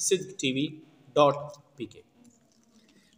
sidqtv.pk।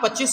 25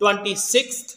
26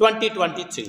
2023,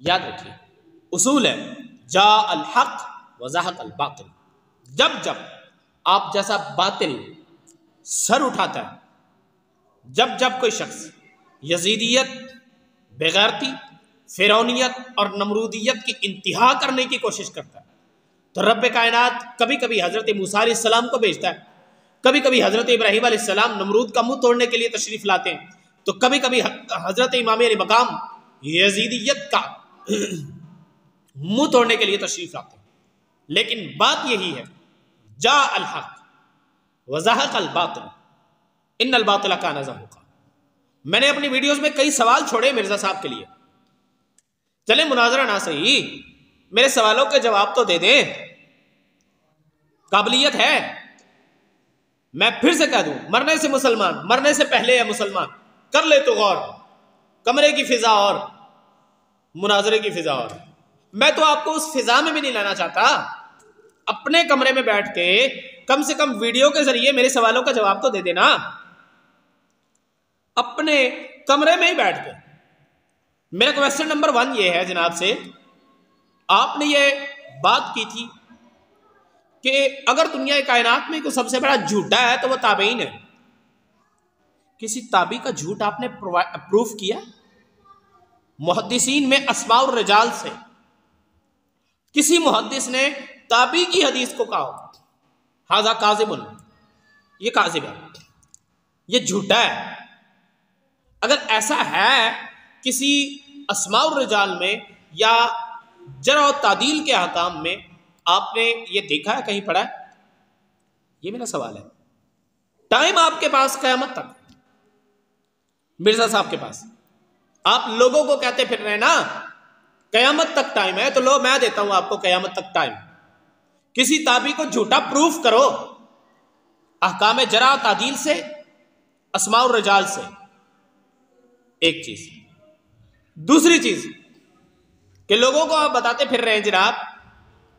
یاد رکھیے اصول ہے جا الحق وزہق الباطل. جب جب آپ جیسا باطل سر اٹھاتا ہے، جب جب کوئی شخص یزیدیت، بغیرتی، فرعونیت اور نمرودیت کی انتہا کرنے کی کوشش کرتا ہے، تو رب کائنات کبھی کبھی حضرت موسیٰ علیہ السلام کو بھیجتا ہے، کبھی کبھی حضرت ابراہیم علیہ السلام نمرود کا منہ توڑنے کے لیے تشریف لاتے ہیں، تو کبھی کبھی حضرت امام علی مقام یزیدیت کا منہ توڑنے کے لیے تشریف لاتے ہیں. لیکن بات یہی ہے جا الحق وزہق الباطل ان الباطل کان زہوقا. میں نے اپنی ویڈیوز میں کئی سوال چھوڑے مرزا صاحب کے لیے، چلیں مناظرہ نہ صحیح، میرے سوالوں کے جواب تو دے دیں، قابلیت ہے. میں پھر سے کہہ دوں، مرنے سے مسلمان، مرنے سے پہلے ہے مسلمان، کر لے تو غور. کمرے کی فضا اور مناظرے کی فضا اور. میں تو آپ کو اس فضا میں بھی نہیں لانا چاہتا، اپنے کمرے میں بیٹھ کے کم سے کم ویڈیو کے ذریعے میرے سوالوں کا جواب تو دے دینا، اپنے کمرے میں ہی بیٹھ کے. میرا کویسچن نمبر 1 یہ ہے جناب سے، آپ نے یہ بات کی تھی کہ اگر دنیا کائنات میں کوئی سب سے بڑا جھوٹا ہے تو وہ تابعین ہے. کسی تابعی کا جھوٹ آپ نے پروف کیا؟ محدثین میں اسماء الرجال سے کسی محدث نے تابعی کی حدیث کو کہا ھذا کاذب، یہ کاذب ہے، یہ جھوٹا ہے. اگر ایسا ہے کسی اسماء الرجال میں یا جرح و تعدیل کے احکام میں، آپ نے یہ دیکھا ہے، کہیں پڑھا ہے؟ یہ میرا سوال ہے. ٹائم آپ کے پاس قیامت تک، مرزا صاحب کے پاس، آپ لوگوں کو کہتے پھر رہے نا قیامت تک ٹائم ہے، تو لو میں دیتا ہوں آپ کو قیامت تک ٹائم. کسی تابعی کو جھوٹا پروف کرو احکام جرح و تعدیل سے، اسماء الرجال سے. ایک چیز. دوسری چیز کہ لوگوں کو آپ بتاتے پھر رہے ہیں جناب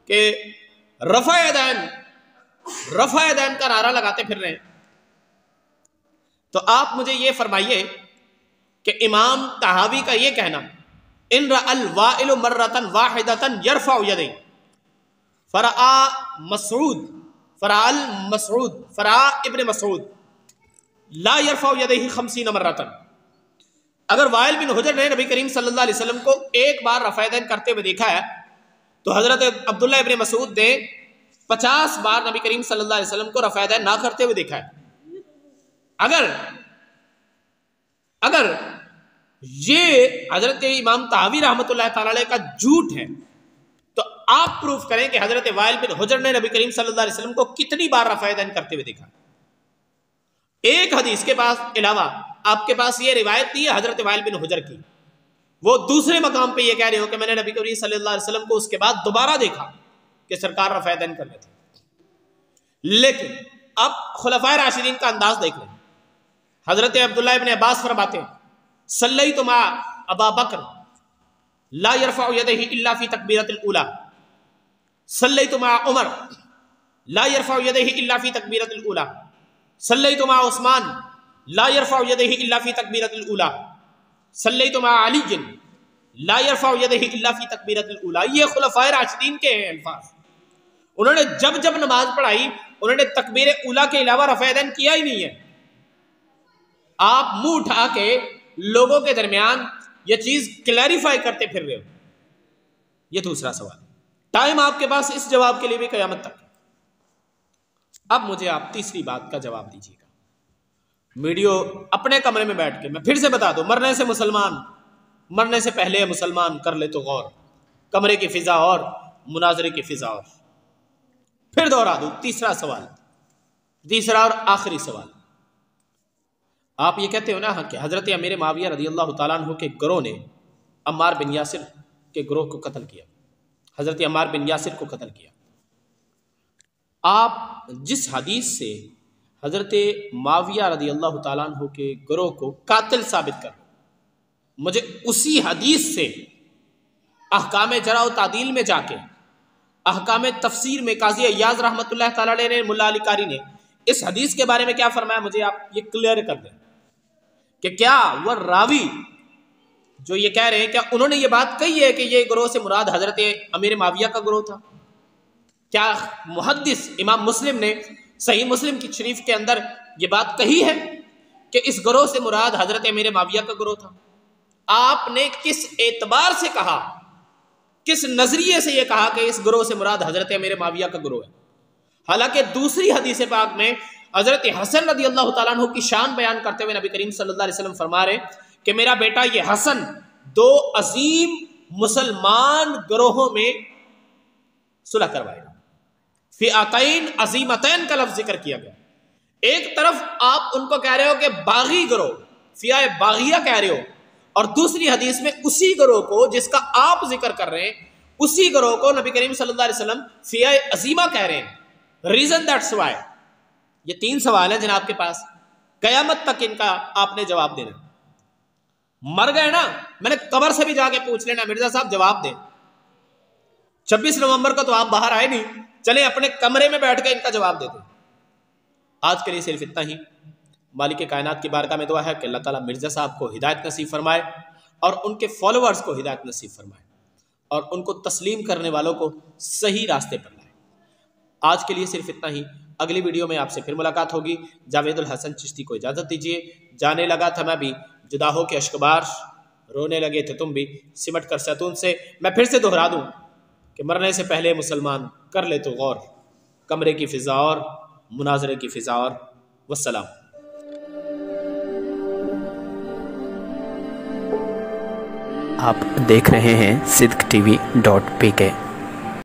کہ رفع یدین کا نعرہ لگاتے پھر رہے ہیں، تو آپ مجھے یہ فرمائیے کہ امام طحاوی کا یہ کہنا ان رأى الوائل مرة واحدة يرفع يديه فرع ابن مسعود لا يرفع يديه 50 مرة. اگر وائل بن حجر نے نبی کریم صلی اللہ علیہ وسلم کو ایک بار رفع یدین کرتے ہوئے دیکھا ہے، تو حضرت عبداللہ ابن مسعود نے 50 بار نبی کریم صلی اللہ علیہ وسلم کو رفع یدین نہ کرتے ہوئے دیکھا ہے. اگر یہ حضرت امام طحاوی رحمۃ اللہ تعالی علیہ کا جھوٹ ہے، تو آپ پروف کریں کہ حضرت وائل بن حجر نے نبی کریم صلی اللہ علیہ وسلم کو کتنی بار رفع یدین کرتے ہوئے دیکھا. ایک حدیث کے پاس علاوہ آپ کے پاس یہ روایت نہیں ہے حضرت وائل بن حجر کی. وہ دوسرے مقام پہ یہ کہہ رہے ہو کہ میں نے نبی کریم صلی اللہ علیہ وسلم کو اس کے بعد دوبارہ دیکھا کہ سرکار رفع یدین کر رہے تھے. لیکن اب خلفائے راشدین کا انداز دیکھ لیں. حضرت عبداللہ ابن عباس فرماتے ہیں صلیت مع ابا بکر لا يرفع يديه الا في تکبیرۃ الاولی، صلیت مع عمر لا يرفع يديه الا في تکبیرۃ الاولی، صلیت مع عثمان لا يرفع يديه الا في تکبیرۃ الاولی، صلیت مع علی لا يرفع يديه الا في تکبیرۃ الاولی. یہ خلفائے راشدین کے ہیں الفاظ. انہوں نے جب جب نماز پڑھائی انہوں نے تکبیر اولی کے علاوہ رفع یدین کیا ہی نہیں ہے. آپ منہ اٹھا کے لوگوں کے درمیان یہ چیز کلیریفائی کرتے پھر رہے ہو. یہ دوسرا سوال. ٹائم آپ کے پاس اس جواب کے لیے بھی قیامت تک. اب مجھے آپ تیسری بات کا جواب دیجیے گا. ویڈیو اپنے کمرے میں بیٹھ کے میں پھر سے بتا دوں، مرنے سے مسلمان، مرنے سے پہلے مسلمان، کر لے تو غور. کمرے کی فضا اور مناظرے کی فضا اور. پھر دوہرا دوں تیسرا سوال، تیسرا اور آخری سوال. آپ یہ کہتے ہو نا کہ حضرت امیر معاویہ رضی اللہ تعالیٰ عنہ کے گروہ نے عمار بن یاسر کے گروہ کو قتل کیا، حضرت عمار بن یاسر کو قتل کیا. آپ جس حدیث سے حضرت معاویہ رضی اللہ تعالیٰ عنہ کے گروہ کو قاتل ثابت کر، مجھے اسی حدیث سے احکام جرح و تعدیل میں جا کے، احکام تفسیر میں قاضی ایاز رحمۃ اللہ تعالیٰ علیہ نے، ملا علی قاری نے اس حدیث کے بارے میں کیا فرمایا، مجھے آپ یہ کلیئر کر دیں کہ کیا وہ راوی جو یہ کہہ رہے ہیں کیا انہوں نے یہ بات کہی ہے کہ یہ گروہ سے مراد حضرت امیر معاویہ کا گروہ تھا؟ کیا محدث امام مسلم نے صحیح مسلم کی شریف کے اندر یہ بات کہی ہے کہ اس گروہ سے مراد حضرت امیر معاویہ کا گروہ تھا؟ آپ نے کس اعتبار سے کہا، کس نظریے سے یہ کہا کہ اس گروہ سے مراد حضرت امیر معاویہ کا گروہ ہے؟ حالانکہ دوسری حدیث پاک میں حضرت حسن رضی اللہ تعالیٰ عنہ کی شان بیان کرتے ہوئے نبی کریم صلی اللہ علیہ وسلم فرما رہے کہ میرا بیٹا یہ حسن دو عظیم مسلمان گروہوں میں صلح کروائے گا۔ فئتین عظیمتین کا لفظ ذکر کیا گیا۔ ایک طرف آپ ان کو کہہ رہے ہو کہ باغی گروہ، فئہ باغیہ کہہ رہے ہو، اور دوسری حدیث میں اسی گروہ کو جس کا آپ ذکر کر رہے ہیں، اسی گروہ کو نبی کریم صلی اللہ علیہ وسلم فئہ عظیمہ کہہ رہے ہیں۔ Reason that's why. یہ 3 سوال ہیں جناب کے پاس، قیامت تک ان کا آپ نے جواب دینا۔ مر گئے نا، میں نے قبر سے بھی جا کے پوچھ لینا، مرزا صاحب جواب دیں۔ 26 نومبر کو تو آپ باہر آئے نہیں، چلیں اپنے کمرے میں بیٹھ کے ان کا جواب دے دیں۔ آج کے لیے صرف اتنا ہی۔ مالک کائنات کی بارگاہ میں دعا ہے کہ اللہ تعالیٰ مرزا صاحب کو ہدایت نصیب فرمائے اور ان کے فالوورز کو ہدایت نصیب فرمائے اور ان کو تسلیم کرنے والوں کو صحیح راستے پر لائے۔ آج کے لیے صرف اتنا ہی۔ اگلی ویڈیو میں آپ سے پھر ملاقات ہوگی۔ جاوید الحسن چشتی کو اجازت دیجیے۔ جانے لگا تھا میں بھی، جدا ہو کے اشکبار، رونے لگے تھے تم بھی، سمٹ کر سیتون سے۔ میں پھر سے دہرا دوں کہ مرنے سے پہلے مسلمان کر لے تو غور، کمرے کی فضا اور مناظرے کی فضا اور۔ والسلام۔ آپ دیکھ رہے ہیں صدق TV.pk